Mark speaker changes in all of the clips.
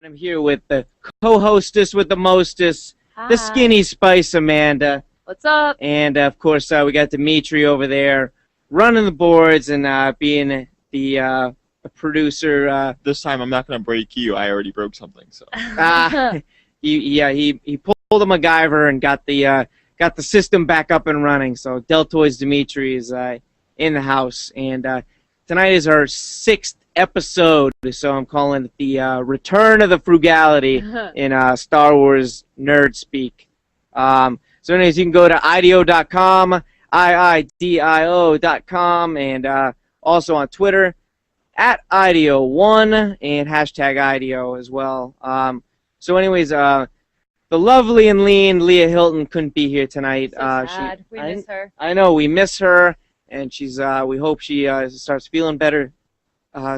Speaker 1: I'm here with the co-hostess with the mostest, the
Speaker 2: Hi.
Speaker 1: Skinny Spice, Amanda.
Speaker 2: What's up?
Speaker 1: And, of course, we got Dimitri over there running the boards and being the producer.
Speaker 3: This time I'm not going to break you. I already broke something. So
Speaker 1: He pulled a MacGyver and got the system back up and running. So Deltoids Dimitri is in the house. And tonight is our 6th episode, so I'm calling it the Return of the Frugality in Star Wars nerd speak. So anyways, you can go to IDO.com, IIDIO.com, and also on Twitter, @IDO1, and hashtag IDO as well. So anyways, the lovely and lean Leah Hilton couldn't be here tonight.
Speaker 2: So sad. We miss her.
Speaker 1: I know, we miss her, and she's. We hope she starts feeling better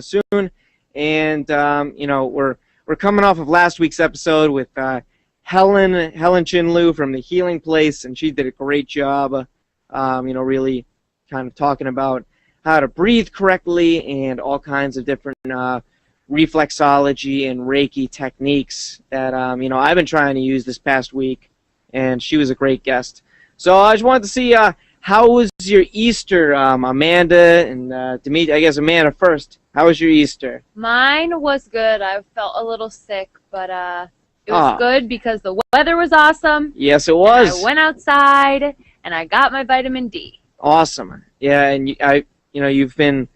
Speaker 1: soon. And you know, we're coming off of last week's episode with Helen Chinlu from the Healing Place, and she did a great job. You know, really kind of talking about how to breathe correctly and all kinds of different reflexology and Reiki techniques that you know, I've been trying to use this past week, and she was a great guest. So I just wanted to see how was your Easter, Amanda and Dimitri? I guess Amanda first. How was your Easter?
Speaker 2: Mine was good. I felt a little sick, but it was good because the weather was awesome.
Speaker 1: Yes, it was.
Speaker 2: And I went outside and I got my vitamin D.
Speaker 1: Awesome. Yeah, and you know, you've been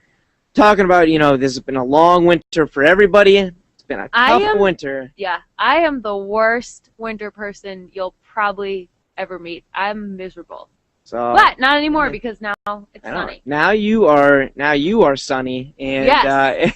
Speaker 1: talking about, you know, this has been a long winter for everybody. It's been a tough winter.
Speaker 2: Yeah, I am the worst winter person you'll probably ever meet. I'm miserable.
Speaker 1: So,
Speaker 2: but not anymore because now it's sunny.
Speaker 1: Now you are sunny, and
Speaker 2: yes.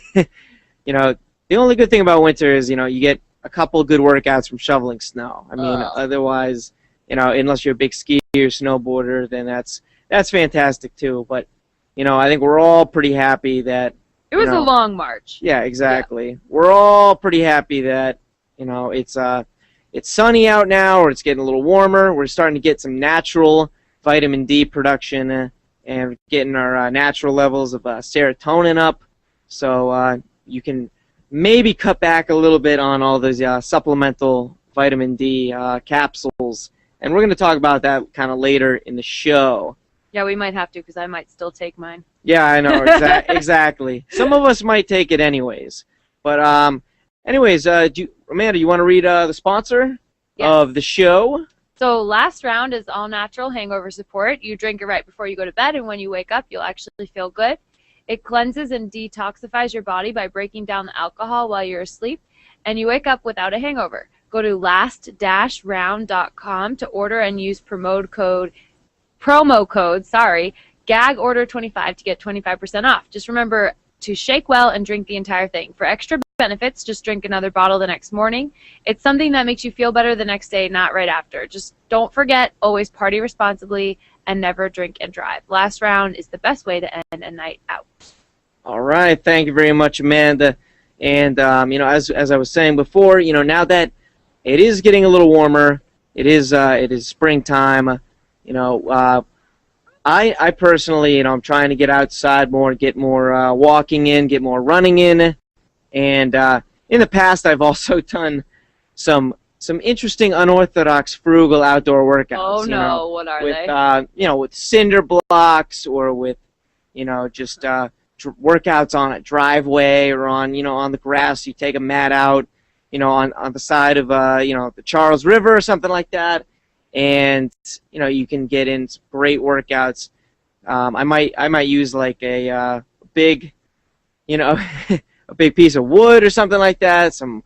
Speaker 1: You know, the only good thing about winter is, you know, you get a couple good workouts from shoveling snow. I mean, otherwise, you know, unless you're a big skier or snowboarder, then that's fantastic too. But you know, I think we're all pretty happy that
Speaker 2: it was a long march.
Speaker 1: Yeah, exactly. Yeah. We're all pretty happy that, you know, it's sunny out now, or it's getting a little warmer. We're starting to get some natural vitamin D production and getting our natural levels of serotonin up, so you can maybe cut back a little bit on all those supplemental vitamin D capsules, and we're going to talk about that kind of later in the show.
Speaker 2: Yeah, we might have to, because I might still take mine.
Speaker 1: Yeah, I know, exactly. Some of us might take it anyways. But anyways, Amanda, you want to read the sponsor of the show?
Speaker 2: So last round is all natural hangover support. You drink it right before you go to bed, and when you wake up, you'll actually feel good. It cleanses and detoxifies your body by breaking down the alcohol while you're asleep, and you wake up without a hangover. Go to last-round.com to order and use promo code GAGORDER25 to get 25% off. Just remember to shake well and drink the entire thing. For extra benefits, just drink another bottle the next morning. It's something that makes you feel better the next day, not right after. Just don't forget, always party responsibly and never drink and drive. Last round is the best way to end a night out.
Speaker 1: All right, thank you very much, Amanda. And you know, as I was saying before, you know, now that it is getting a little warmer, it is springtime. You know, I personally, you know, I'm trying to get outside more, get more walking in, get more running in, and in the past I've also done some interesting unorthodox frugal outdoor workouts.
Speaker 2: Oh no,
Speaker 1: you know,
Speaker 2: what are
Speaker 1: with,
Speaker 2: they?
Speaker 1: You know, with cinder blocks, or with, you know, just workouts on a driveway, or on, you know, on the grass. You take a mat out, you know, on the side of you know, the Charles River or something like that. And you know, you can get in some great workouts. I might use like a big, you know, a big piece of wood or something like that, some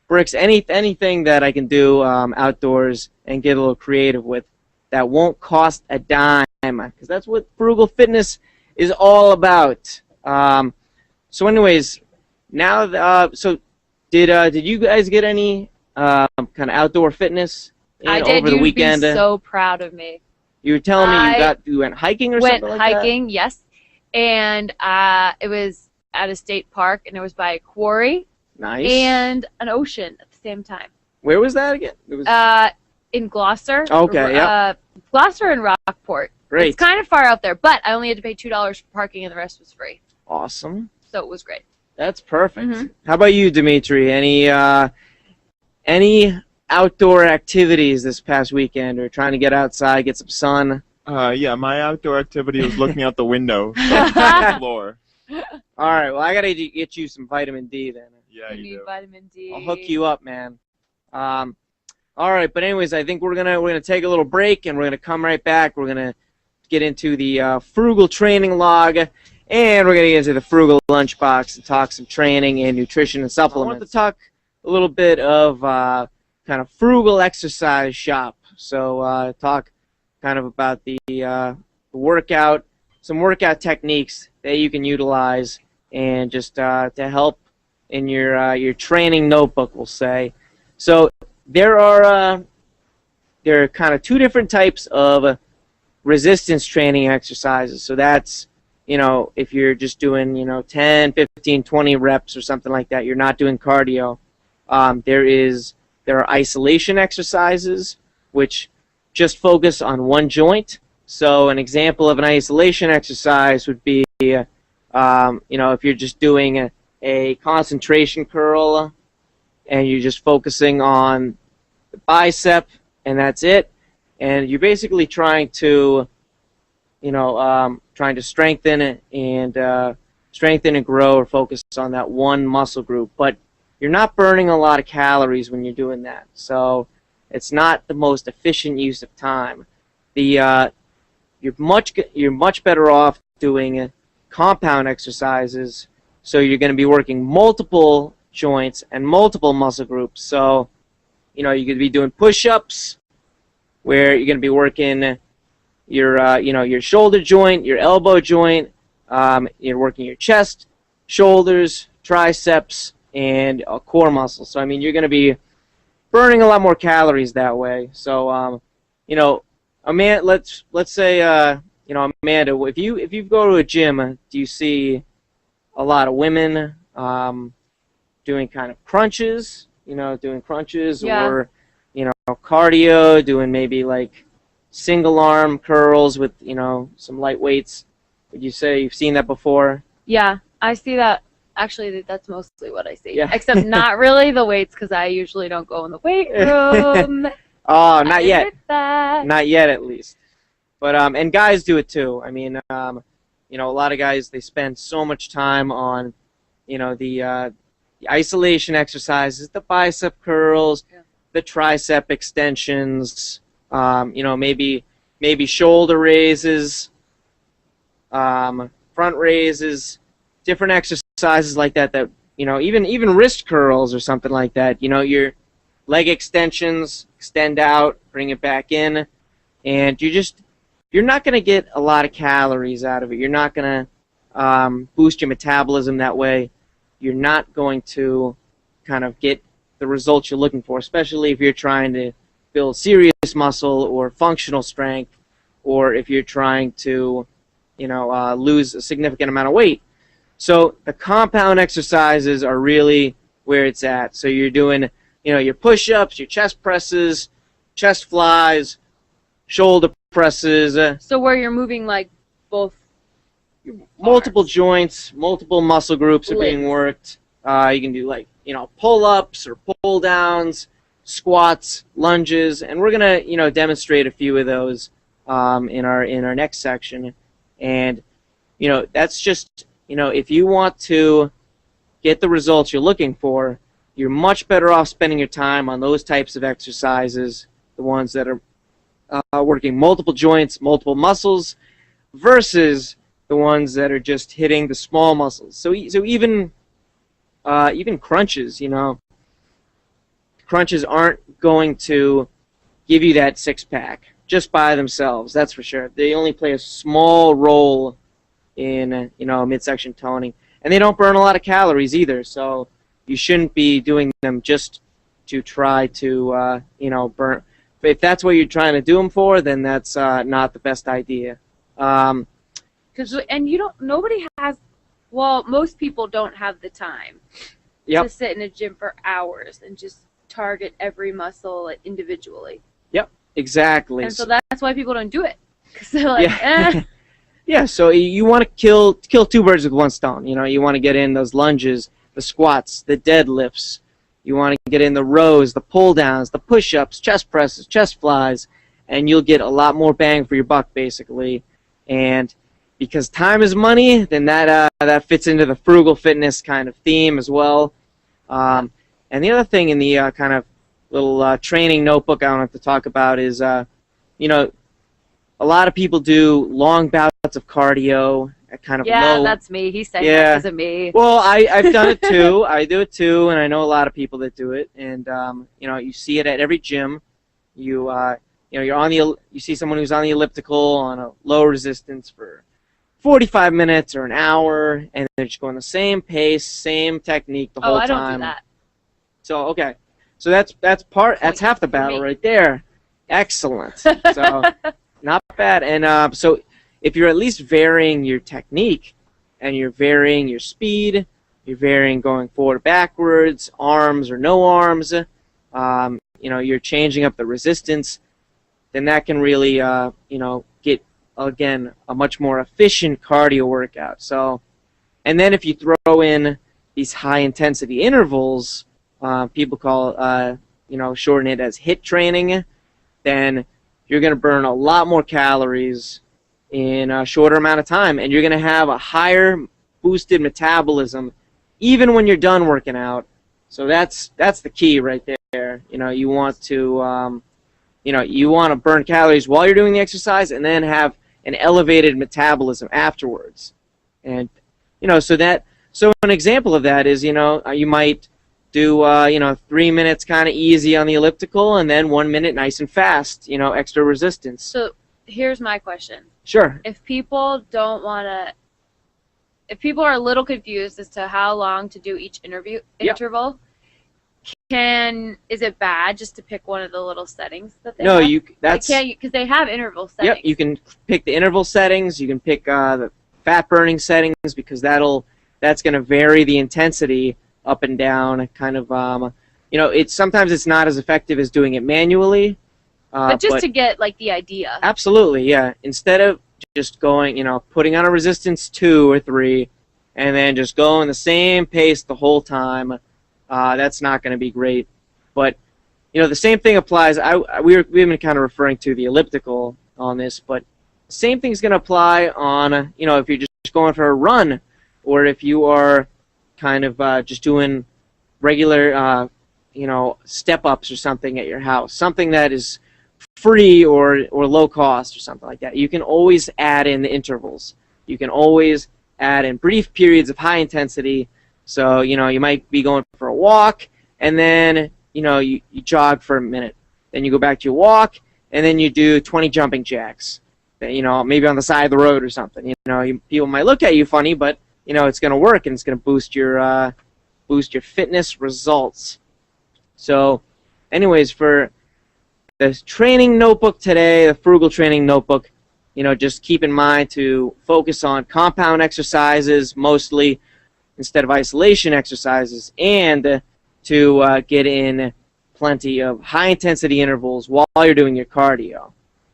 Speaker 1: bricks, anything that I can do outdoors and get a little creative with that won't cost a dime, because that's what frugal fitness is all about. So anyways, now so did you guys get any kind of outdoor fitness?
Speaker 2: I did.
Speaker 1: Over the weekend.
Speaker 2: You'd be so proud of me.
Speaker 1: You were telling me you went hiking or something like that?
Speaker 2: Went hiking, yes. And it was at a state park, and it was by a quarry.
Speaker 1: Nice.
Speaker 2: And an ocean at the same time.
Speaker 1: Where was that again? It was
Speaker 2: in Gloucester.
Speaker 1: Okay, yeah.
Speaker 2: Gloucester and Rockport.
Speaker 1: Great.
Speaker 2: It's kind of far out there, but I only had to pay $2 for parking, and the rest was free.
Speaker 1: Awesome.
Speaker 2: So it was great.
Speaker 1: That's perfect. How about you, Dimitri? Any outdoor activities this past weekend, or trying to get outside, get some sun?
Speaker 3: Yeah, my outdoor activity was looking out the window from the floor.
Speaker 1: All right, well, I gotta get you some vitamin D then.
Speaker 3: Yeah,
Speaker 2: You
Speaker 3: you
Speaker 2: need
Speaker 3: do.
Speaker 2: vitamin D.
Speaker 1: I'll hook you up, man. All right, but anyways, I think we're gonna take a little break, and we're gonna come right back. We're gonna get into the Frugal training log, and we're gonna get into the Frugal lunchbox and talk some training and nutrition and supplements. I want to talk a little bit of kind of Frugal exercise shop. So talk kind of about the workout, some workout techniques that you can utilize, and just to help in your training notebook, we'll say. So there are kind of two different types of resistance training exercises. So that's, if you're just doing, 10, 15, 20 reps or something like that, you're not doing cardio. There are isolation exercises, which just focus on one joint. So an example of an isolation exercise would be, if you're just doing a concentration curl and you're just focusing on the bicep and that's it, and you're basically trying to, strengthen and grow or focus on that one muscle group, but you're not burning a lot of calories when you're doing that. So it's not the most efficient use of time. You're much better off doing compound exercises. So you're going to be working multiple joints and multiple muscle groups. So, you're going to be doing push-ups, where you're going to be working your shoulder joint, your elbow joint. You're working your chest, shoulders, triceps, and core muscles. So you're going to be burning a lot more calories that way. So Amanda, let's say Amanda, if you go to a gym, do you see a lot of women doing kind of crunches?
Speaker 2: Yeah.
Speaker 1: Or cardio, doing maybe like single arm curls with some light weights. Would you say you've seen that before?
Speaker 2: Yeah, I see that. Actually, that's mostly what I see.
Speaker 1: Yeah.
Speaker 2: Except not really the weights, because I usually don't go in the weight room.
Speaker 1: Oh, not yet.
Speaker 2: That.
Speaker 1: Not yet, at least. But and guys do it too. A lot of guys, they spend so much time on, the isolation exercises, the bicep curls, the tricep extensions, maybe shoulder raises, front raises, different exercises like that. That even wrist curls or something like that. Your leg extensions, extend out, bring it back in, and you're not going to get a lot of calories out of it. You're not going to boost your metabolism that way. You're not going to kind of get the results you're looking for, especially if you're trying to build serious muscle or functional strength, or if you're trying to, lose a significant amount of weight. So the compound exercises are really where it's at. So you're doing, your push-ups, your chest presses, chest flies, shoulder presses.
Speaker 2: So where you're moving like both
Speaker 1: Multiple
Speaker 2: arms.
Speaker 1: joints, multiple muscle groups are being worked. You can do pull-ups or pull-downs, squats, lunges, and we're gonna demonstrate a few of those in our next section. And that's just if you want to get the results you're looking for, you're much better off spending your time on those types of exercises, the ones that are working multiple joints, multiple muscles, versus the ones that are just hitting the small muscles. So even crunches, crunches aren't going to give you that six-pack just by themselves. That's for sure. They only play a small role in midsection toning, and they don't burn a lot of calories either. So you shouldn't be doing them just to try to burn. If that's what you're trying to do them for, then that's not the best idea.
Speaker 2: Nobody has, most people don't have the time to sit in a gym for hours and just target every muscle individually.
Speaker 1: Yep, exactly.
Speaker 2: And so that's why people don't do it, because they're like,
Speaker 1: Yeah, so you want to kill two birds with one stone. You want to get in those lunges, the squats, the deadlifts, You want to get in the rows, the pull downs, the push-ups, chest presses, chest flies, and you'll get a lot more bang for your buck, basically. And because time is money, then that fits into the frugal fitness kind of theme as well. And the other thing in the kind of little training notebook I want to talk about is, you know, a lot of people do long bouts of cardio at kind of low.
Speaker 2: That's me. He's saying that because of me.
Speaker 1: Well, I've done it too. I do it too, and I know a lot of people that do it. And you know, you see it at every gym. You you see someone who's on the elliptical on a low resistance for 45 minutes or an hour, and they're just going the same pace, same technique the whole time.
Speaker 2: Oh, I don't do that.
Speaker 1: So okay, so that's half the battle right there. Excellent. So not bad. And so if you're at least varying your technique, and you're varying your speed, you're varying going forward or backwards, arms or no arms, you know, you're changing up the resistance, then that can really you know, get, again, a much more efficient cardio workout. So, and then if you throw in these high intensity intervals, people call you know, shorten it as HIIT training, then you're going to burn a lot more calories in a shorter amount of time, and you're going to have a higher boosted metabolism even when you're done working out. So that's the key right there. You know, you want to you know, you want to burn calories while you're doing the exercise and then have an elevated metabolism afterwards. And you know, so an example of that is, you know, you might do you know, 3 minutes kind of easy on the elliptical, and then 1 minute nice and fast, you know, extra resistance.
Speaker 2: So here's my question.
Speaker 1: Sure.
Speaker 2: If people don't want to, if people are a little confused as to how long to do each interval, is it bad just to pick one of the little settings that they have?
Speaker 1: That's...
Speaker 2: I can't, because they have interval settings.
Speaker 1: Yep, you can pick the interval settings, you can pick the fat burning settings, because that's going to vary the intensity up and down, kind of, you know, sometimes it's not as effective as doing it manually.
Speaker 2: But just to get, like, the idea.
Speaker 1: Absolutely, yeah. Instead of just going, you know, putting on a resistance 2 or 3, and then just going the same pace the whole time, that's not going to be great. But, you know, the same thing applies. We've been kind of referring to the elliptical on this, but the same thing's going to apply on, you know, if you're just going for a run, or if you are kind of just doing regular, you know, step-ups or something at your house, something that is free or low cost or something like that. You can always add in the intervals. You can always add in brief periods of high intensity. So, you know, you might be going for a walk, and then, you know, you jog for a minute. Then you go back to your walk, and then you do 20 jumping jacks. You know, maybe on the side of the road or something. You know, people might look at you funny, but, you know, it's going to work, and it's going to boost your fitness results. So, anyways, for the training notebook today, the Frugal training notebook, you know, just keep in mind to focus on compound exercises mostly instead of isolation exercises, and to get in plenty of high-intensity intervals while you're doing your cardio.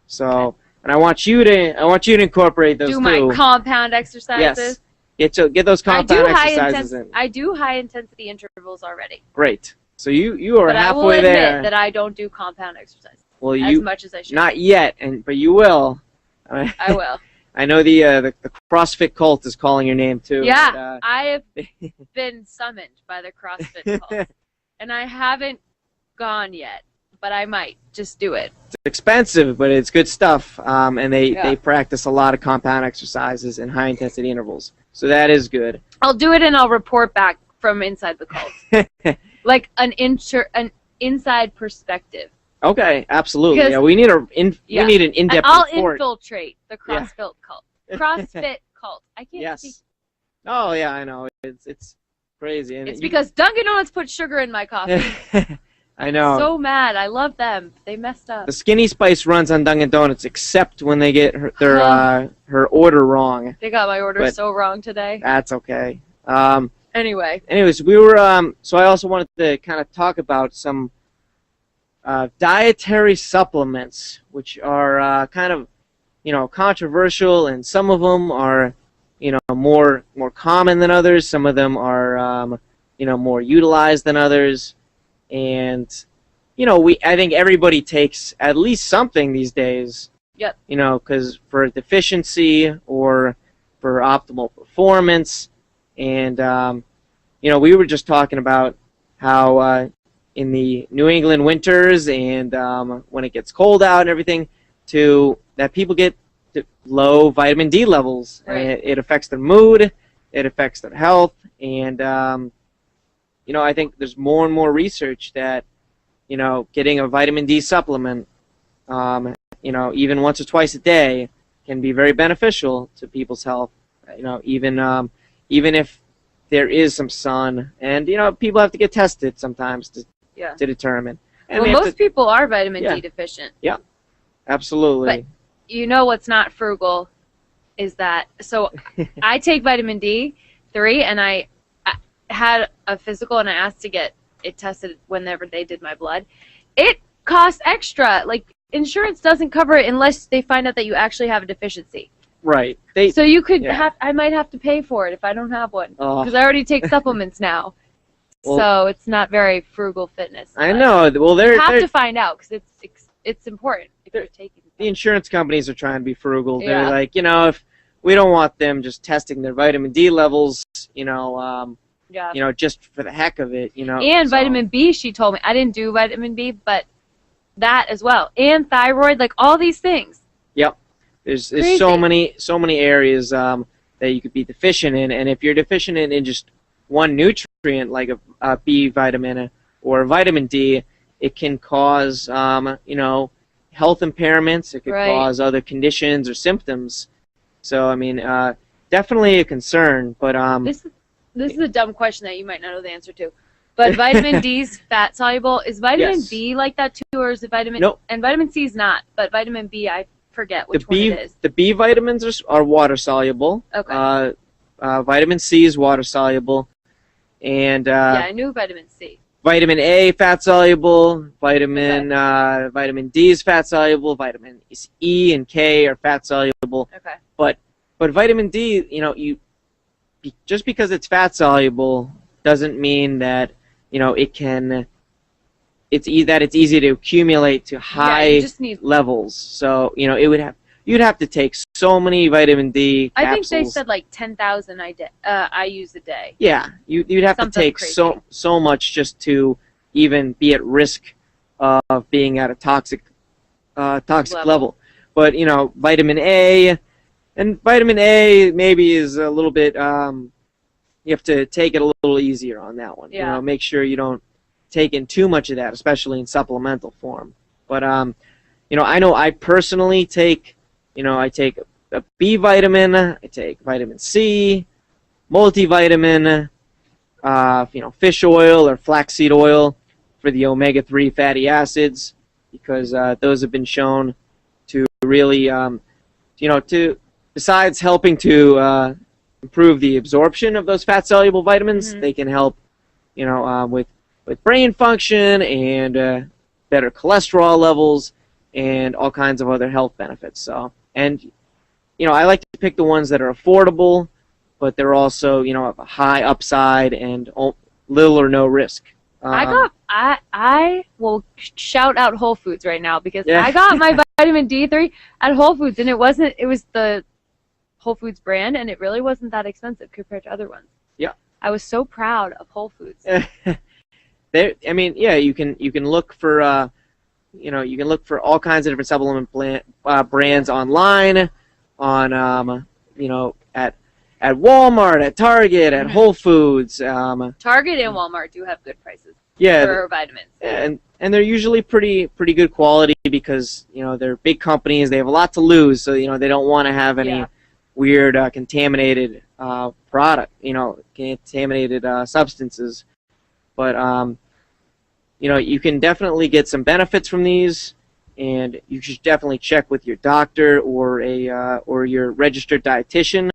Speaker 1: So, and I want you to incorporate those too.
Speaker 2: Do my compound exercises.
Speaker 1: Yes. Get those compound exercises in.
Speaker 2: I do high-intensity intervals already.
Speaker 1: Great. So you are halfway there.
Speaker 2: But I will admit that I don't do compound exercises as much as I should.
Speaker 1: Not yet, but you will.
Speaker 2: I will.
Speaker 1: I know the CrossFit cult is calling your name too.
Speaker 2: Yeah,
Speaker 1: but,
Speaker 2: I have been summoned by the CrossFit cult, and I haven't gone yet, but I might just do it.
Speaker 1: It's expensive, but it's good stuff, and they practice a lot of compound exercises and high intensity intervals, so that is good.
Speaker 2: I'll do it, and I'll report back from inside the cult, like an inside perspective.
Speaker 1: Okay, absolutely. Yeah, we need an in-depth report.
Speaker 2: I'll infiltrate the CrossFit cult. CrossFit cult. I can't speak.
Speaker 1: Oh yeah, I know. It's crazy. And
Speaker 2: it's because Dunkin' Donuts put sugar in my coffee.
Speaker 1: I know.
Speaker 2: I'm so mad. I love them. They messed up.
Speaker 1: The Skinny Spice runs on Dunkin' Donuts, except when they get her order wrong.
Speaker 2: They got my order so wrong today.
Speaker 1: That's okay.
Speaker 2: Anyways,
Speaker 1: we were. So I also wanted to kind of talk about some dietary supplements, which are kind of, you know, controversial, and some of them are, you know, more common than others. Some of them are, you know, more utilized than others. and I think everybody takes at least something these days.
Speaker 2: Yep.
Speaker 1: Because for deficiency or for optimal performance, and we were just talking about how in the New England winters and when it gets cold out and everything, that people get low vitamin D levels,
Speaker 2: right.
Speaker 1: and it affects their mood, it affects their health, and I think there's more and more research that getting a vitamin D supplement, even once or twice a day, can be very beneficial to people's health. Even if there is some sun, and people have to get tested sometimes to determine. And
Speaker 2: most people are vitamin D deficient.
Speaker 1: Yeah, absolutely.
Speaker 2: But what's not frugal is that. So I take vitamin D3, and I had a physical, and I asked to get it tested whenever they did my blood. It costs extra. Like, insurance doesn't cover it unless they find out that you actually have a deficiency.
Speaker 1: Right.
Speaker 2: So you could I might have to pay for it if I don't have one, because I already take supplements now. Well, so it's not very frugal fitness.
Speaker 1: I know. Well,
Speaker 2: you have to find out, because it's important if you're taking.
Speaker 1: The insurance companies are trying to be frugal. They're like, if we don't want them just testing their vitamin D levels, just for the heck of it,
Speaker 2: And vitamin B, she told me. I didn't do vitamin B, but that as well. And thyroid, like all these things.
Speaker 1: Yep. There's so many areas that you could be deficient in, and if you're deficient in just one nutrient, like a B vitamin or vitamin D, it can cause health impairments. It could cause other conditions or symptoms. So I mean, definitely a concern. But
Speaker 2: this is a dumb question that you might not know the answer to. But vitamin D's fat soluble. Is vitamin B like that too, or is it vitamin?
Speaker 1: Nope.
Speaker 2: And vitamin C is not, but vitamin B, I forget which one it is.
Speaker 1: The B vitamins are water soluble.
Speaker 2: Okay.
Speaker 1: Vitamin C is water soluble, and
Speaker 2: I knew vitamin C.
Speaker 1: Vitamin A fat soluble. Vitamin D is fat soluble. Vitamin E and K are fat soluble.
Speaker 2: Okay.
Speaker 1: But vitamin D, just because it's fat soluble doesn't mean that it's easy to accumulate to high levels. So you'd have to take so many vitamin D capsules.
Speaker 2: I think they said like 10,000 I use a day.
Speaker 1: Yeah, you'd have to take crazy. so much just to even be at risk of being at a toxic level. But vitamin A maybe is a little bit. You have to take it a little easier on that one.
Speaker 2: Yeah.
Speaker 1: Make sure you don't take in too much of that, especially in supplemental form. But I know I personally take, I take a B vitamin, I take vitamin C, multivitamin, fish oil or flaxseed oil for the omega-3 fatty acids, because those have been shown to really, besides helping to improve the absorption of those fat-soluble vitamins, they can help, with brain function and better cholesterol levels and all kinds of other health benefits. So, and I like to pick the ones that are affordable, but they're also have a high upside and little or no risk.
Speaker 2: I will shout out Whole Foods right now, because I got my vitamin D3 at Whole Foods, and it was the Whole Foods brand, and it really wasn't that expensive compared to other ones.
Speaker 1: Yeah.
Speaker 2: I was so proud of Whole Foods.
Speaker 1: You can look for all kinds of different supplement brands online, on at Walmart, at Target, at Whole Foods.
Speaker 2: Target and Walmart do have good prices for vitamins.
Speaker 1: And they're usually pretty good quality, because they're big companies. They have a lot to lose, so they don't want to have any weird contaminated product, contaminated substances. But you can definitely get some benefits from these, and you should definitely check with your doctor or or your registered dietitian,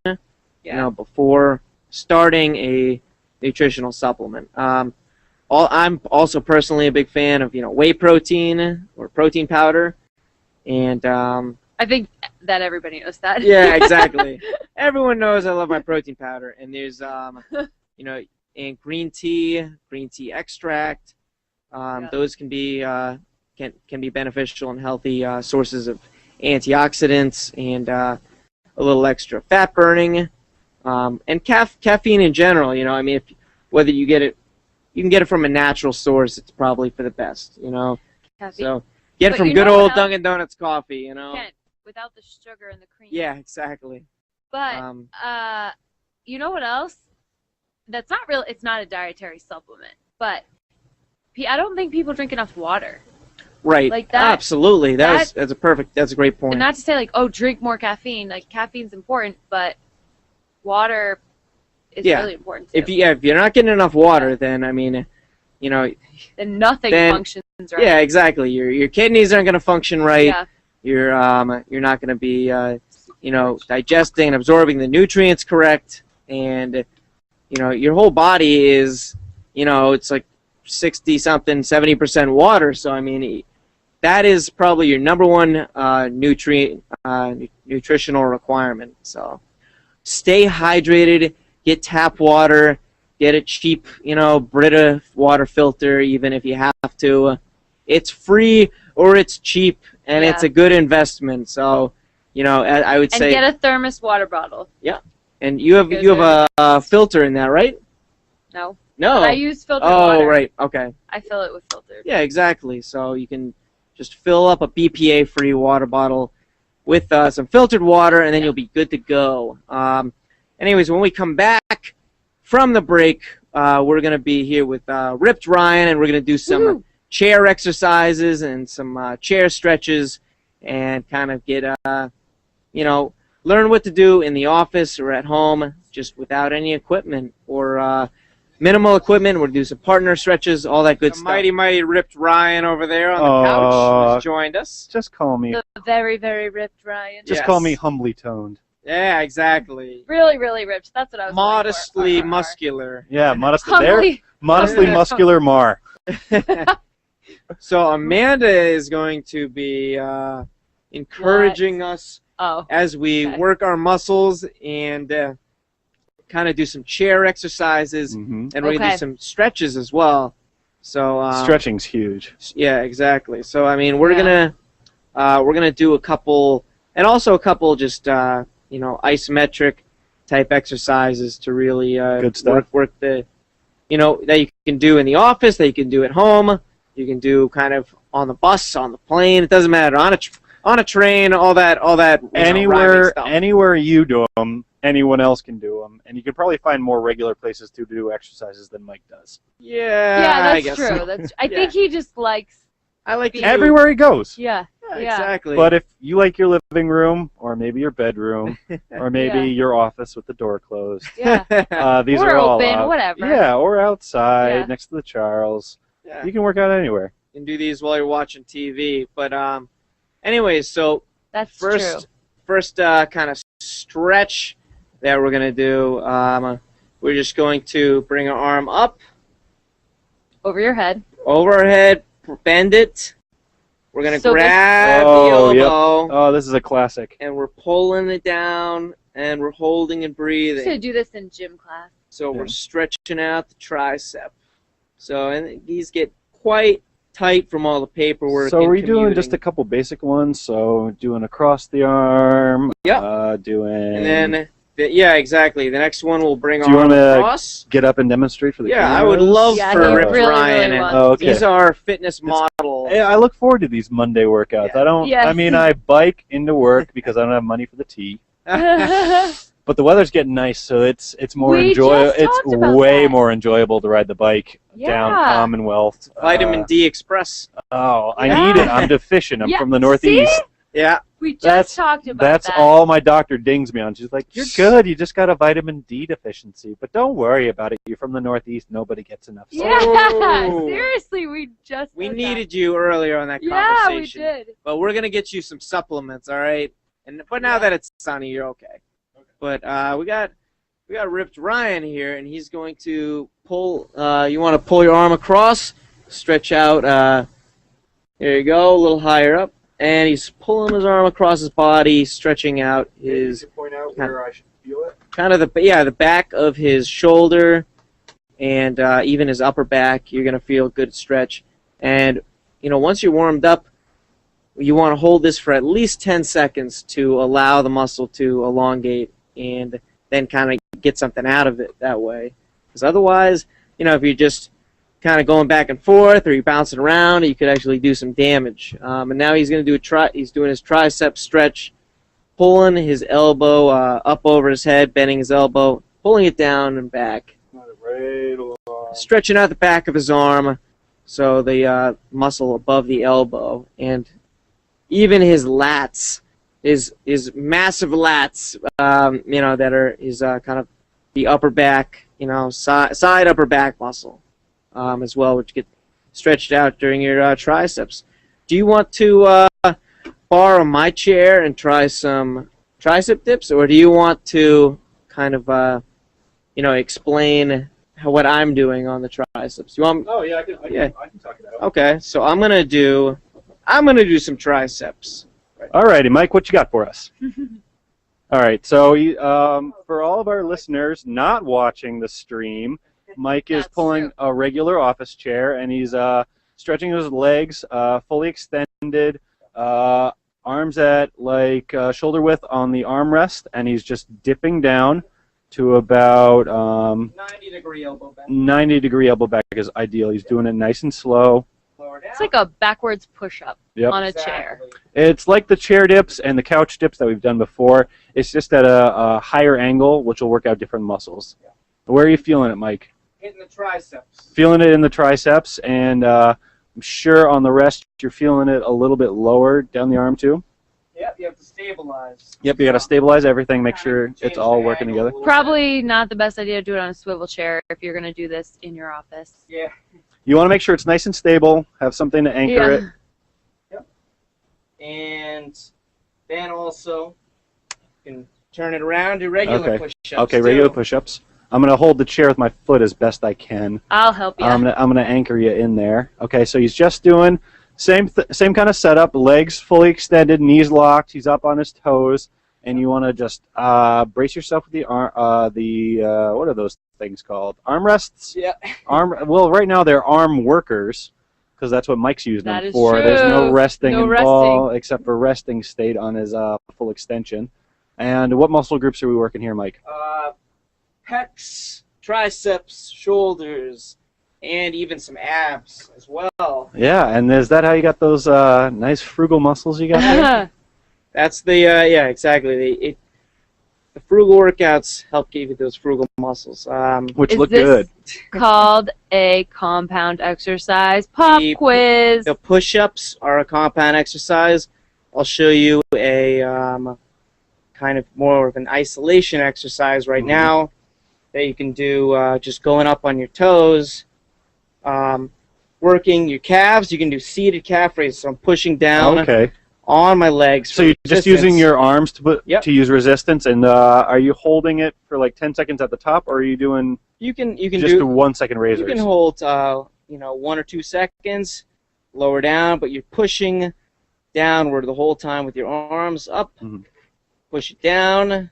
Speaker 1: before starting a nutritional supplement. I'm also personally a big fan of whey protein or protein powder, and
Speaker 2: I think that everybody knows that.
Speaker 1: Yeah, exactly. Everyone knows I love my protein powder, and there's and green tea extract, Those can be can be beneficial and healthy sources of antioxidants and a little extra fat burning. And caffeine in general, you know, I mean, whether you get it, you can get it from a natural source. It's probably for the best, you know.
Speaker 2: Caffeine.
Speaker 1: So get it from
Speaker 2: you
Speaker 1: good
Speaker 2: know
Speaker 1: old
Speaker 2: what else?
Speaker 1: Dunkin' Donuts coffee, you know.
Speaker 2: Can't, without the sugar and the cream.
Speaker 1: Yeah, exactly.
Speaker 2: But you know what else? That's not real. It's not a dietary supplement, but I don't think people drink enough water.
Speaker 1: Right.
Speaker 2: Like that.
Speaker 1: Absolutely. That's a great point.
Speaker 2: And not to say like, oh, drink more caffeine. Like caffeine's important, but water is really important too.
Speaker 1: If you're not getting enough water, then I mean, you know,
Speaker 2: then nothing functions right.
Speaker 1: Yeah, exactly. Your kidneys aren't going to function right.
Speaker 2: Yeah.
Speaker 1: You're not going to be you know, digesting and absorbing the nutrients correct, and you know, your whole body is, you know, it's like 60-something, 70% water. So I mean, that is probably your number one nutritional requirement. So stay hydrated, get tap water, get a cheap, you know, Brita water filter, even if you have to. It's free or it's cheap, and it's a good investment. So, you know, I would say.
Speaker 2: And get a thermos water bottle.
Speaker 1: Yeah, and you have a filter in that, right?
Speaker 2: No.
Speaker 1: No.
Speaker 2: But I use filtered water.
Speaker 1: Oh, right. Okay.
Speaker 2: I fill it with filtered.
Speaker 1: Yeah, exactly. So you can just fill up a BPA-free water bottle with some filtered water, and then you'll be good to go. Anyways, when we come back from the break, we're going to be here with Ripped Ryan, and we're going to do some chair exercises and some chair stretches and kind of get, you know, learn what to do in the office or at home just without any equipment or minimal equipment. We'll do some partner stretches, all that good stuff. Mighty Ripped Ryan over there on the couch has joined us.
Speaker 3: Just call me.
Speaker 2: The very, very ripped Ryan.
Speaker 3: Just call me humbly toned.
Speaker 1: Yeah, exactly.
Speaker 2: Really, really ripped. That's what I was
Speaker 1: Modestly muscular.
Speaker 3: Yeah, modestly
Speaker 2: Humbly.
Speaker 3: muscular Mar.
Speaker 1: So Amanda is going to be encouraging us as we work our muscles and kind of do some chair exercises, and we're going to do some stretches as well. So
Speaker 3: stretching's huge.
Speaker 1: Yeah, exactly. So I mean, we're gonna do a couple, and also a couple just you know, isometric type exercises to really work the, you know, that you can do in the office, that you can do at home, you can do kind of on the bus, on the plane. It doesn't matter, on a train, all that.
Speaker 3: Anywhere you do them, anyone else can do them, and you can probably find more regular places to do exercises than Mike does.
Speaker 1: Yeah,
Speaker 2: that's true. So. I think he just likes.
Speaker 1: I like
Speaker 3: everywhere he goes.
Speaker 2: Yeah,
Speaker 1: exactly.
Speaker 3: But if you like your living room, or maybe your bedroom, or maybe your office with the door closed, these
Speaker 2: or
Speaker 3: are all
Speaker 2: open, whatever.
Speaker 3: Yeah, or outside next to the Charles. Yeah. You can work out anywhere.
Speaker 1: You can do these while you're watching TV. But anyways, so
Speaker 2: that's
Speaker 1: first kind of stretch that we're gonna do. We're just going to bring our arm up
Speaker 2: over your head.
Speaker 1: Over our head. Bend it. We're going to grab the elbow.
Speaker 3: Yep. Oh, this is a classic.
Speaker 1: And we're pulling it down, and we're holding and breathing.
Speaker 2: I'm going to do this in gym class.
Speaker 1: So we're stretching out the tricep. So, and these get quite tight from all the paperwork.
Speaker 3: So we're doing just a couple basic ones. So doing across the arm.
Speaker 1: Yep.
Speaker 3: Doing.
Speaker 1: And then, yeah, exactly. The next one we'll bring
Speaker 3: our arm across.
Speaker 1: Do you want
Speaker 3: to get up and demonstrate for the cameras?
Speaker 1: I would love for Rip Ryan.
Speaker 2: Really
Speaker 1: These are fitness models.
Speaker 3: I look forward to these Monday workouts. I mean, I bike into work because I don't have money for the tea. But the weather's getting nice, so it's more enjoyable. It's way more enjoyable to ride the bike down Commonwealth.
Speaker 1: Vitamin D Express.
Speaker 3: Oh, I need it. I'm deficient. I'm from the Northeast.
Speaker 2: See?
Speaker 1: Yeah.
Speaker 2: We just talked about
Speaker 3: that. That's all my doctor dings me on. She's like, "You're good. You just got a vitamin D deficiency, but don't worry about it. You're from the Northeast. Nobody gets enough."
Speaker 2: Yeah, seriously, we
Speaker 1: needed you earlier on that conversation.
Speaker 2: Yeah, we did.
Speaker 1: But we're gonna get you some supplements, all right? But now that it's sunny, you're okay. But we got Ripped Ryan here, and he's going to pull. You want to pull your arm across, stretch out. There you go, a little higher up. And he's pulling his arm across his body, stretching out his.
Speaker 3: You can point out where I should feel it.
Speaker 1: Kind of the back of his shoulder, and even his upper back. You're gonna feel a good stretch. And, once you're warmed up, you want to hold this for at least 10 seconds to allow the muscle to elongate and then kind of get something out of it that way. Because otherwise, if you're just kind of going back and forth or you're bouncing around, you could actually do some damage. And now he's going to do he's doing his tricep stretch, pulling his elbow up over his head, bending his elbow, pulling it down and back.
Speaker 3: Right along.
Speaker 1: Stretching out the back of his arm, so the muscle above the elbow, and even his lats, his massive lats, that are his kind of the upper back, side upper back muscle, as well, which get stretched out during your triceps. Do you want to borrow my chair and try some tricep dips, or do you want to kind of explain what I'm doing on the triceps? You want?
Speaker 3: Oh yeah, I can talk it out.
Speaker 1: Okay, so I'm gonna do some triceps.
Speaker 3: Alrighty, Mike, what you got for us? All right, so for all of our listeners not watching the stream, Mike is pulling a regular office chair and he's stretching his legs fully extended, arms at like shoulder width on the armrest, and he's just dipping down to about
Speaker 1: 90-degree elbow back.
Speaker 3: 90-degree elbow back is ideal. He's doing it nice and slow.
Speaker 2: It's like a backwards push-up on a chair.
Speaker 3: It's like the chair dips and the couch dips that we've done before. It's just at a higher angle, which will work out different muscles. Yeah. Where are you feeling it, Mike?
Speaker 1: Hitting the triceps.
Speaker 3: Feeling it in the triceps, and I'm sure on the rest you're feeling it a little bit lower down the arm too.
Speaker 1: Yep, you have to stabilize.
Speaker 3: Yep, you got to stabilize everything, make sure it's all working together.
Speaker 2: Probably not the best idea to do it on a swivel chair if you're going to do this in your office.
Speaker 1: Yeah.
Speaker 3: You want to make sure it's nice and stable, have something to anchor it.
Speaker 1: Yep. And then also, you can turn it around, do regular push-ups.
Speaker 3: Okay, regular push-ups. I'm going to hold the chair with my foot as best I can.
Speaker 2: I'll help you.
Speaker 3: I'm going to anchor you in there. Okay, so he's just doing same kind of setup, legs fully extended, knees locked, he's up on his toes, and you want to just brace yourself with the what are those things called? Armrests?
Speaker 1: Yeah.
Speaker 3: Well, right now they're arm workers, because that's what Mike's using them for.
Speaker 2: True.
Speaker 3: There's no resting
Speaker 2: No
Speaker 3: involved except for resting state on his full extension. And what muscle groups are we working here, Mike?
Speaker 1: Pecs, triceps, shoulders, and even some abs as well.
Speaker 3: Yeah, and is that how you got those nice frugal muscles you got there?
Speaker 1: That's the yeah, exactly. The frugal workouts help give you those frugal muscles,
Speaker 3: which look good.
Speaker 2: Called a compound exercise pop quiz.
Speaker 1: The push-ups are a compound exercise. I'll show you a kind of more of an isolation exercise right now that you can do just going up on your toes. Working your calves, you can do seated calf raises. So I'm pushing down on my legs.
Speaker 3: So you're just using your arms to use resistance, and are you holding it for like 10 seconds at the top, or are you doing? You can just do 1 second raisers.
Speaker 1: You can hold 1 or 2 seconds, lower down, but you're pushing downward the whole time with your arms up. Push it down,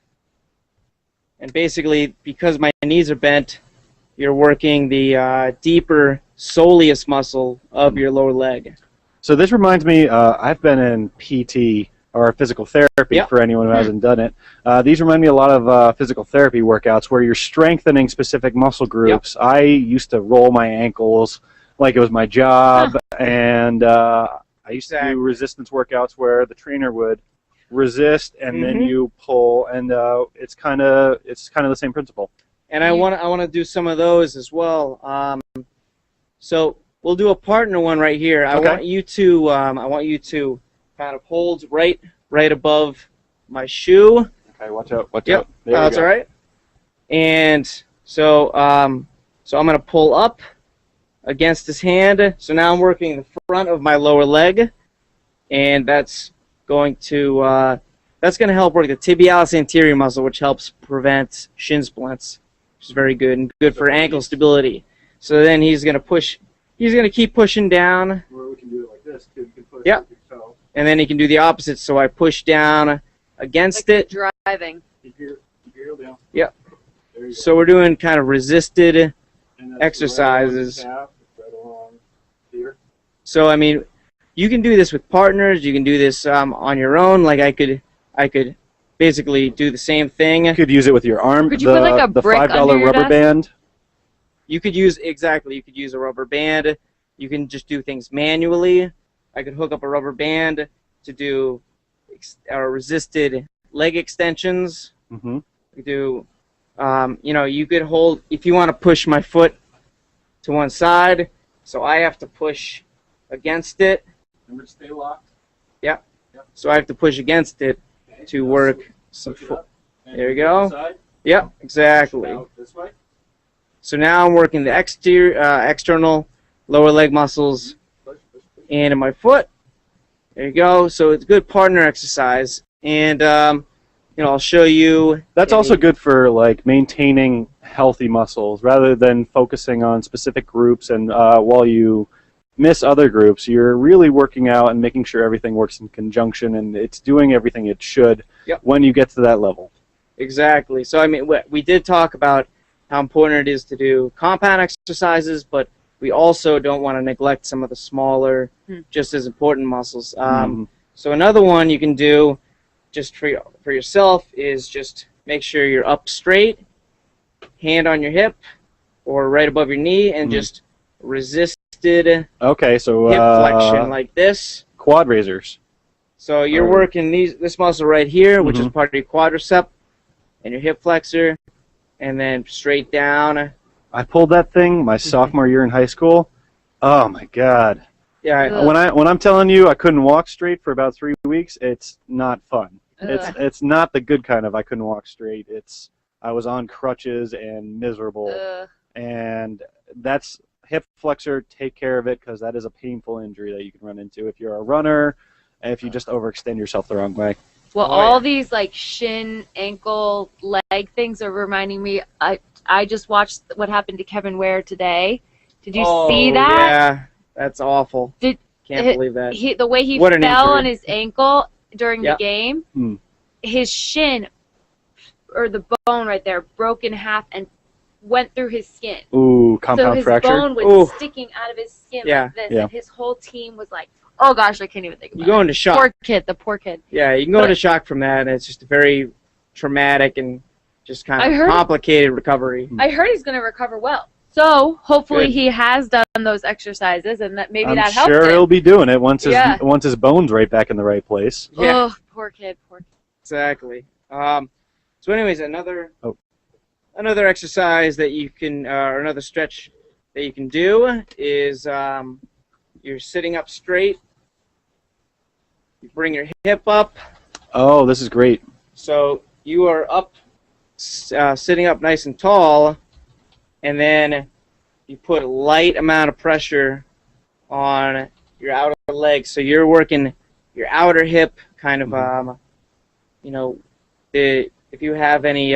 Speaker 1: and basically because my knees are bent, you're working the deeper soleus muscle of your lower leg.
Speaker 3: So this reminds me, I've been in PT, or physical therapy, for anyone who hasn't done it. These remind me a lot of physical therapy workouts where you're strengthening specific muscle groups. I used to roll my ankles like it was my job, and I used to do resistance workouts where the trainer would resist and then you pull, and it's kind of the same principle.
Speaker 1: And I want to do some of those as well. So we'll do a partner one right here. I want you to kind of hold right above my shoe.
Speaker 3: Okay, watch out, watch out.
Speaker 1: That's all right. And so I'm going to pull up against his hand. So now I'm working the front of my lower leg, and that's going to help work the tibialis anterior muscle, which helps prevent shin splints, which is very good and good for ankle stability. So then he's going to push. He's going to keep pushing down.
Speaker 3: Or we can do it like this too. You can push
Speaker 1: with your toe. And then he can do the opposite. So I push down against it.
Speaker 2: Driving.
Speaker 3: Keep your heel down.
Speaker 1: Yep. So we're doing kind of resisted exercises.
Speaker 3: Right along here.
Speaker 1: So I mean, you can do this with partners. You can do this on your own. Like I could basically do the same thing.
Speaker 3: You could use it with your arm.
Speaker 2: Could you put like a
Speaker 3: the
Speaker 2: brick
Speaker 3: $5
Speaker 2: under your
Speaker 3: rubber
Speaker 2: desk?
Speaker 3: band.
Speaker 1: You could use exactly. You could use a rubber band. You can just do things manually. I could hook up a rubber band to do resisted leg extensions.
Speaker 3: Mm-hmm.
Speaker 1: You could do, you know, you could hold if you want to push my foot to one side, so I have to push against it.
Speaker 3: Remember to stay locked.
Speaker 1: Yeah. Yep. So I have to push against it to work some foot. There you go. Yep, exactly.
Speaker 3: Now this way.
Speaker 1: So now I'm working the external lower leg muscles and in my foot. There you go. So it's a good partner exercise, and you know, I'll show you.
Speaker 3: That's also good for like maintaining healthy muscles rather than focusing on specific groups. And while you miss other groups, you're really working out and making sure everything works in conjunction and it's doing everything it should.
Speaker 1: Yep.
Speaker 3: When you get to that level.
Speaker 1: Exactly. So I mean, we did talk about how important it is to do compound exercises, but we also don't want to neglect some of the smaller, just as important muscles. So another one you can do just for yourself is just make sure you're up straight, hand on your hip or right above your knee, and just resisted
Speaker 3: okay, so
Speaker 1: hip flexion like this.
Speaker 3: Quad raisers.
Speaker 1: So you're working this muscle right here, which is part of your quadricep and your hip flexor, and then straight down.
Speaker 3: I pulled that thing my sophomore year in high school. Oh my God.
Speaker 1: Yeah.
Speaker 3: When I'm telling you I couldn't walk straight for about 3 weeks, it's not fun. It's not the good kind of I couldn't walk straight. I was on crutches and miserable. And that's hip flexor. Take care of it because that is a painful injury that you can run into if you're a runner and if you just overextend yourself the wrong way.
Speaker 2: Well, all these like shin, ankle, leg things are reminding me. I just watched what happened to Kevin Ware today. Did you see that?
Speaker 1: Yeah, that's awful. Can't believe that.
Speaker 2: The way he fell on his ankle during the game, his shin, or the bone right there, broke in half and went through his skin.
Speaker 3: Ooh, compound fracture.
Speaker 2: So his bone was sticking out of his skin like this, and his whole team was like, oh gosh, I can't even think about it.
Speaker 1: You go into shock.
Speaker 2: The poor kid.
Speaker 1: Yeah, you can go into shock from that, and it's just a very traumatic and just kind of complicated recovery.
Speaker 2: I heard he's going to recover well. So hopefully he has done those exercises, and that maybe that helps. I'm
Speaker 3: sure he'll be doing it once his bone's right back in the right place.
Speaker 2: Yeah. Oh, poor kid.
Speaker 1: Exactly. So, anyways, another exercise that you can, or another stretch that you can do is you're sitting up straight. You bring your hip up.
Speaker 3: Oh, this is great.
Speaker 1: So you are up, sitting up nice and tall, and then you put a light amount of pressure on your outer leg. So you're working your outer hip, kind of, you know, if you have any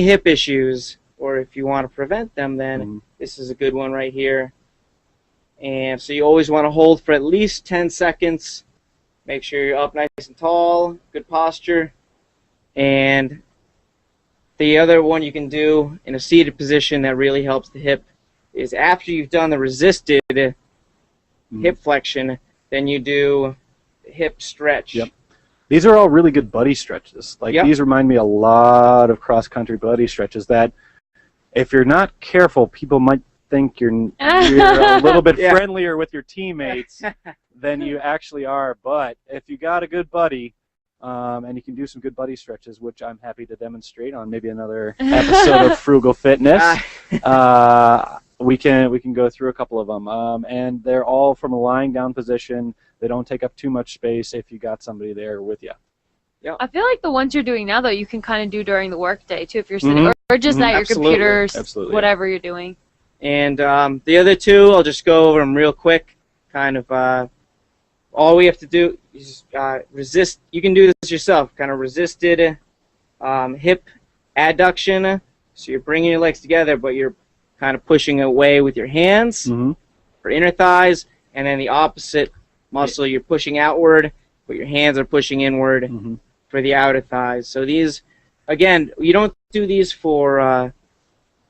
Speaker 1: hip issues, or if you want to prevent them, then this is a good one right here. And so you always want to hold for at least 10 seconds. Make sure you're up nice and tall, good posture. And the other one you can do in a seated position that really helps the hip is after you've done the resisted hip flexion, then you do the hip stretch.
Speaker 3: Yep. These are all really good buddy stretches. These remind me a lot of cross-country buddy stretches that if you're not careful, people might think you're a little bit friendlier with your teammates than you actually are. But if you got a good buddy, and you can do some good buddy stretches, which I'm happy to demonstrate on maybe another episode of Frugal Fitness, we can go through a couple of them. And they're all from a lying down position. They don't take up too much space if you got somebody there with you.
Speaker 2: Yep. I feel like the ones you're doing now, though, you can kind of do during the workday, too, if you're sitting, or just at your computers, whatever you're doing.
Speaker 1: And the other two, I'll just go over them real quick. Kind of, all we have to do is resist. You can do this yourself, kind of resisted hip adduction. So you're bringing your legs together, but you're kind of pushing away with your hands for inner thighs, and then the opposite muscle, you're pushing outward, but your hands are pushing inward for the outer thighs. So these, again, you don't do these for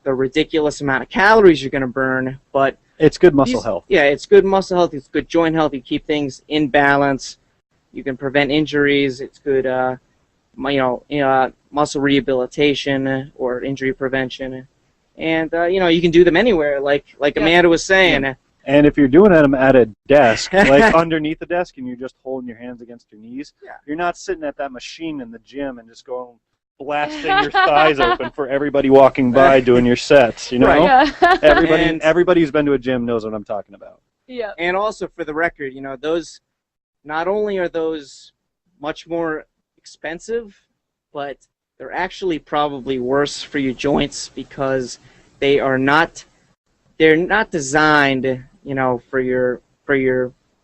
Speaker 1: the ridiculous amount of calories you're going to burn, but
Speaker 3: It's good muscle health.
Speaker 1: Yeah, it's good muscle health. It's good joint health. You keep things in balance. You can prevent injuries. It's good, muscle rehabilitation or injury prevention. And, you can do them anywhere, like Amanda was saying.
Speaker 3: Yeah. And if you're doing them at a desk, like underneath the desk, and you're just holding your hands against your knees, you're not sitting at that machine in the gym and just going blasting your thighs open for everybody walking by doing your sets,
Speaker 1: Right.
Speaker 3: Yeah. Everybody who's been to a gym knows what I'm talking about.
Speaker 2: Yeah.
Speaker 1: And also, for the record, those, not only are those much more expensive, but they're actually probably worse for your joints because they're not designed, for your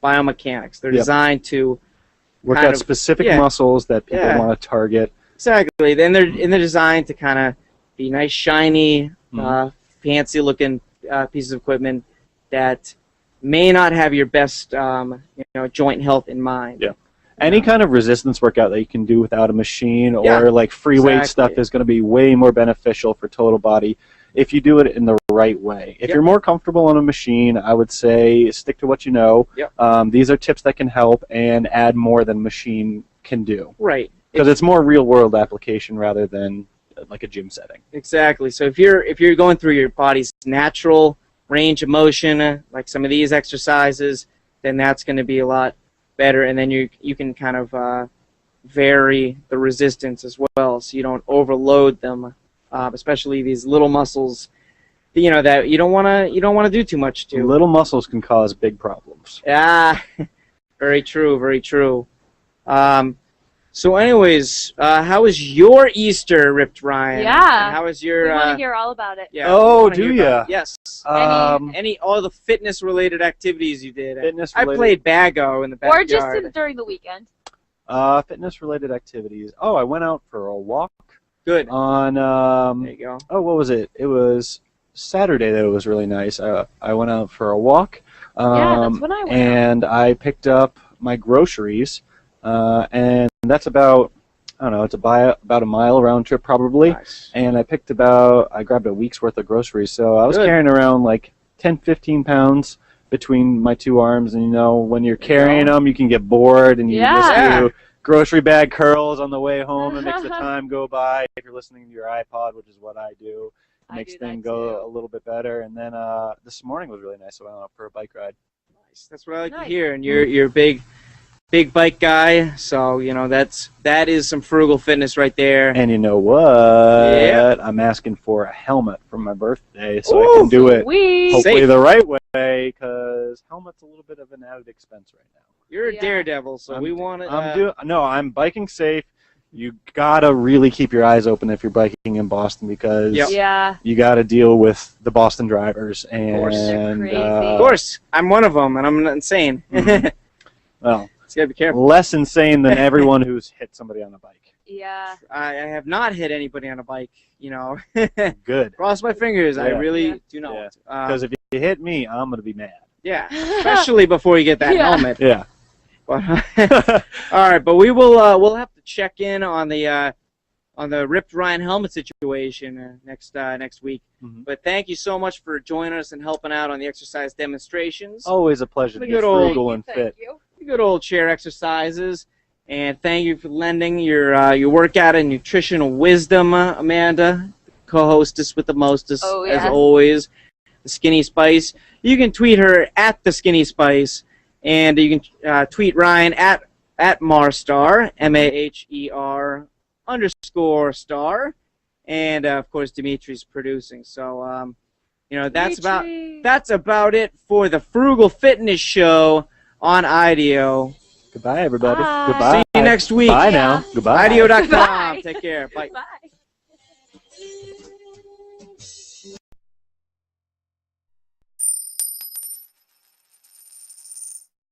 Speaker 1: biomechanics. They're designed to
Speaker 3: work out specific muscles that people want to target.
Speaker 1: Exactly. Then they're designed to kind of be nice, shiny, fancy-looking pieces of equipment that may not have your best, joint health in mind.
Speaker 3: Yeah. Any kind of resistance workout that you can do without a machine or like free weight stuff is going to be way more beneficial for total body if you do it in the right way. If you're more comfortable on a machine, I would say stick to what you know. These are tips that can help and add more than machine can do.
Speaker 1: Right.
Speaker 3: Because it's more real-world application rather than like a gym setting.
Speaker 1: Exactly. So if you're going through your body's natural range of motion, like some of these exercises, then that's going to be a lot better. And then you can kind of vary the resistance as well, so you don't overload them, especially these little muscles. That you don't want to do too much to.
Speaker 3: Little muscles can cause big problems.
Speaker 1: Yeah, very true. Very true. So anyways, how was your Easter, Ripped Ryan?
Speaker 2: Yeah.
Speaker 1: And how was your...
Speaker 2: We want to hear all about it.
Speaker 1: Yeah,
Speaker 3: oh, do you?
Speaker 1: Yes.
Speaker 2: Any
Speaker 1: all the fitness-related activities you did.
Speaker 3: Fitness-related.
Speaker 1: I played Bago in the backyard.
Speaker 2: Or just during the weekend.
Speaker 3: Fitness-related activities. Oh, I went out for a walk.
Speaker 1: Good.
Speaker 3: On...
Speaker 1: there you go.
Speaker 3: Oh, what was it? It was Saturday that it was really nice. I went out for a walk.
Speaker 2: Yeah, that's when I went
Speaker 3: and I picked up my groceries. And that's about, I don't know, it's about a mile round trip probably.
Speaker 1: Nice.
Speaker 3: And I grabbed a week's worth of groceries. So I was carrying around like 10, 15 pounds between my two arms. And, when you're carrying them, you can get bored and you just do grocery bag curls on the way home. It makes the time go by. If you're listening to your iPod, which is what I do, it makes things go a little bit better. And then this morning was really nice. So I went out for a bike ride.
Speaker 1: Nice. That's what I like to hear. And you're a big bike guy, so that is some frugal fitness right there.
Speaker 3: And you know what? Yeah. I'm asking for a helmet for my birthday, so I can do it hopefully the right way, because helmet's a little bit of an added expense right now.
Speaker 1: You're a daredevil, so we want to.
Speaker 3: I'm biking safe. You gotta really keep your eyes open if you're biking in Boston, because you gotta deal with the Boston drivers, and
Speaker 1: of course, I'm one of them, and I'm not insane.
Speaker 3: Well.
Speaker 1: You gotta be careful.
Speaker 3: Less insane than everyone who's hit somebody on a bike.
Speaker 2: Yeah.
Speaker 1: I have not hit anybody on a bike,
Speaker 3: Good.
Speaker 1: Cross my fingers. I really do not want to.
Speaker 3: Because if you hit me, I'm going to be mad.
Speaker 1: Yeah. Especially before you get that helmet.
Speaker 3: Yeah.
Speaker 1: But, all right, but we'll have to check in on the Ripped Ryan helmet situation next week. Mm-hmm. But thank you so much for joining us and helping out on the exercise demonstrations.
Speaker 3: Always a pleasure to be frugal and fit.
Speaker 1: Good old chair exercises, and thank you for lending your workout and nutritional wisdom, Amanda, co-hostess with the mostest, as always, the Skinny Spice. You can tweet her at the Skinny Spice, and you can tweet Ryan at Marstar, MAHER_star, and of course Dimitri's producing. So that's about it for the Frugal Fitness Show on IDEO.
Speaker 3: Goodbye, everybody.
Speaker 2: Bye.
Speaker 3: Goodbye.
Speaker 1: See you next week.
Speaker 3: Bye now. Goodbye.
Speaker 1: IDEO.com. Take care. Bye.
Speaker 2: Bye.